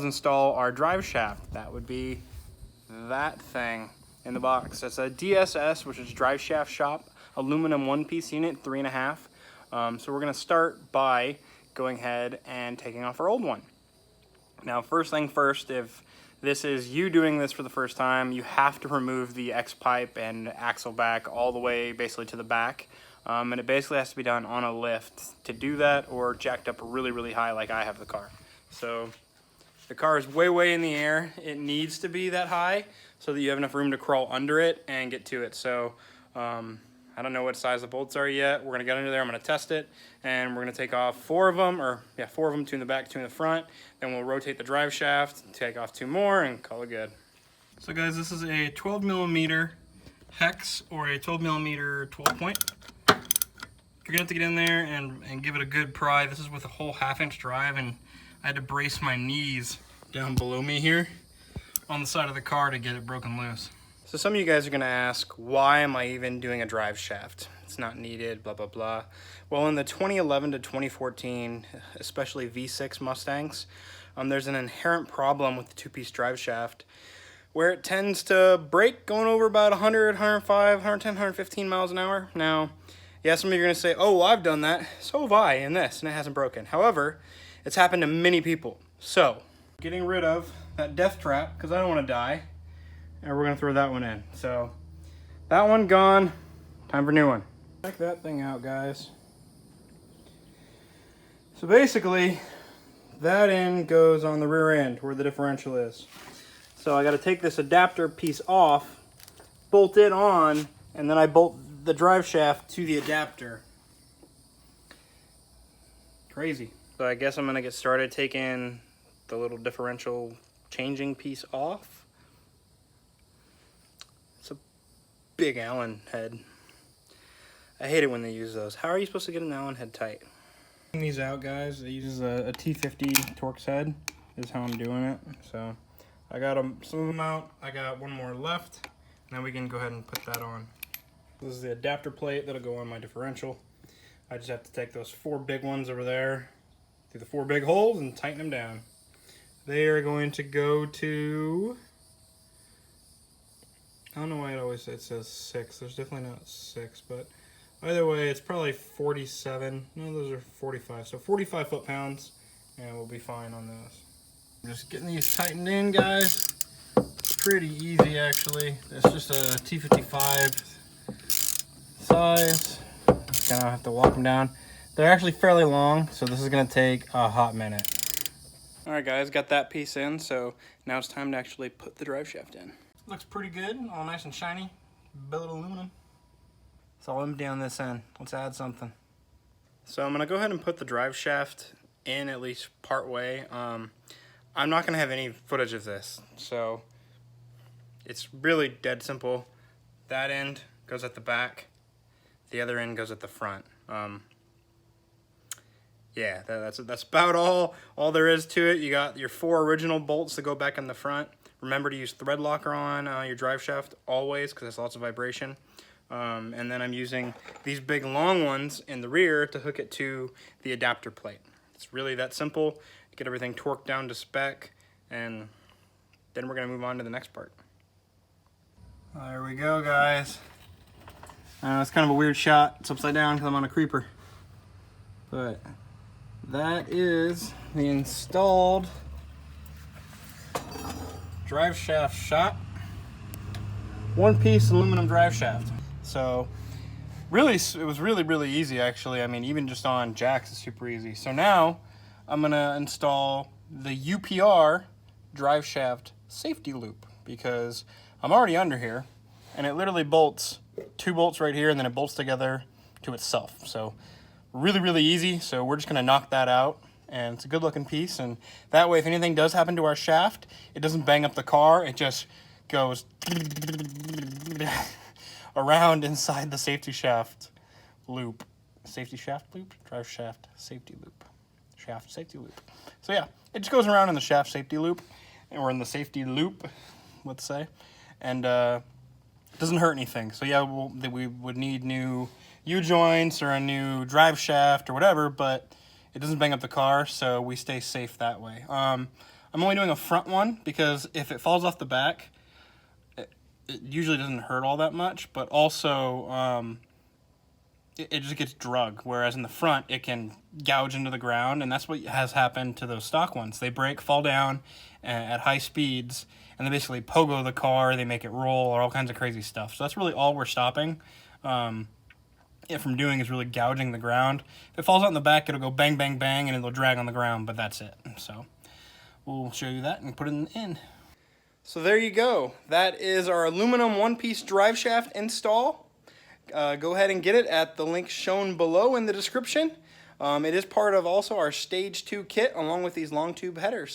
is install our drive shaft. That would be that thing in the box. That's a DSS, which is Driveshaft Shop, aluminum one-piece unit, 3.5. So we're gonna start by going ahead and taking off our old one. Now, first thing first, if this is you doing this for the first time, you have to remove the X-pipe and axle back all the way basically to the back. And it basically has to be done on a lift to do that, or jacked up really, really high like I have the car. So the car is way, way in the air. It needs to be that high so that you have enough room to crawl under it and get to it. So I don't know what size the bolts are yet. We're gonna get under there, I'm gonna test it, and we're gonna take off 4 of them, two in the back, 2 in the front. Then we'll rotate the drive shaft, take off 2 more, and call it good. So guys, this is a 12mm hex or a 12mm 12 point. You're gonna have to get in there and give it a good pry. This is with a whole 1/2-inch drive, and I had to brace my knees down below me here on the side of the car to get it broken loose. So some of you guys are gonna ask, why am I even doing a drive shaft? It's not needed, blah, blah, blah. Well, in the 2011 to 2014, especially V6 Mustangs, there's an inherent problem with the 2-piece drive shaft where it tends to break going over about 100, 105, 110, 115 miles an hour. Now, yeah, some of you are gonna say, oh, well, I've done that. So have I in this, and it hasn't broken. However, it's happened to many people. So, getting rid of that death trap, because I don't wanna die, and we're gonna throw that one in. So, that one gone, time for a new one. Check that thing out, guys. So basically, that end goes on the rear end where the differential is. So I gotta take this adapter piece off, bolt it on, and then I bolt the drive shaft to the adapter. Crazy. So I guess I'm gonna get started taking the little differential changing piece off. It's a big Allen head. I hate it when they use those. How are you supposed to get an Allen head tight? These out, guys. It uses a T50 Torx head is how I'm doing it. So I got some of them out. I got one more left. Now we can go ahead and put that on. This is the adapter plate that'll go on my differential. I just have to take those 4 big ones over there through the 4 big holes and tighten them down. They are going to go to, I don't know why it says 6. There's definitely not 6, but either way, it's probably 47. No, those are 45. So 45 foot-pounds, and we'll be fine on this. I'm just getting these tightened in, guys. Pretty easy, actually. It's just a T55 size. Just gonna have to walk them down. They're actually fairly long, so this is gonna take a hot minute. All right, guys, got that piece in, so now it's time to actually put the drive shaft in. Looks pretty good, all nice and shiny, billet aluminum. So I'm down this end. Let's add something. So I'm gonna go ahead and put the drive shaft in at least part way. I'm not gonna have any footage of this, so it's really dead simple. That end goes at the back. The other end goes at the front. Yeah, that's about all there is to it. You got your 4 original bolts that go back in the front. Remember to use thread locker on your drive shaft always, because there's lots of vibration. And then I'm using these big long ones in the rear to hook it to the adapter plate. It's really that simple. Get everything torqued down to spec, and then we're gonna move on to the next part. There we go, guys. It's kind of a weird shot. It's upside down because I'm on a creeper. But that is the installed drive shaft shot. 1-piece aluminum drive shaft. So really, it was really easy, actually. I mean, even just on jacks, it's super easy. So now I'm gonna install the UPR drive shaft safety loop, because I'm already under here, and it literally bolts 2 bolts right here, and then it bolts together to itself. So really easy. So we're just gonna knock that out, and it's a good looking piece, and that way if anything does happen to our shaft, it doesn't bang up the car. It just goes around inside the safety shaft loop. Safety shaft loop? Drive shaft safety loop. Shaft safety loop. So yeah, it just goes around in the shaft safety loop, or in the safety loop, let's say, and it doesn't hurt anything. So yeah, we would need new U-joints or a new drive shaft or whatever, but it doesn't bang up the car, so we stay safe that way. I'm I'm only doing a front one because if it falls off the back, it usually doesn't hurt all that much, but also it just gets drug, whereas in the front it can gouge into the ground, and that's what has happened to those stock ones. They break, fall down at high speeds, and they basically pogo the car, they make it roll, or all kinds of crazy stuff. So that's really all we're stopping it from doing, is really gouging the ground. If it falls out in the back, it'll go bang, bang, bang, and it'll drag on the ground, but that's it. So we'll show you that and put it in the end. So there you go. That is our aluminum one-piece drive shaft install. Go ahead and get it at the link shown below in the description. It is part of also our Stage 2 kit along with these long tube headers.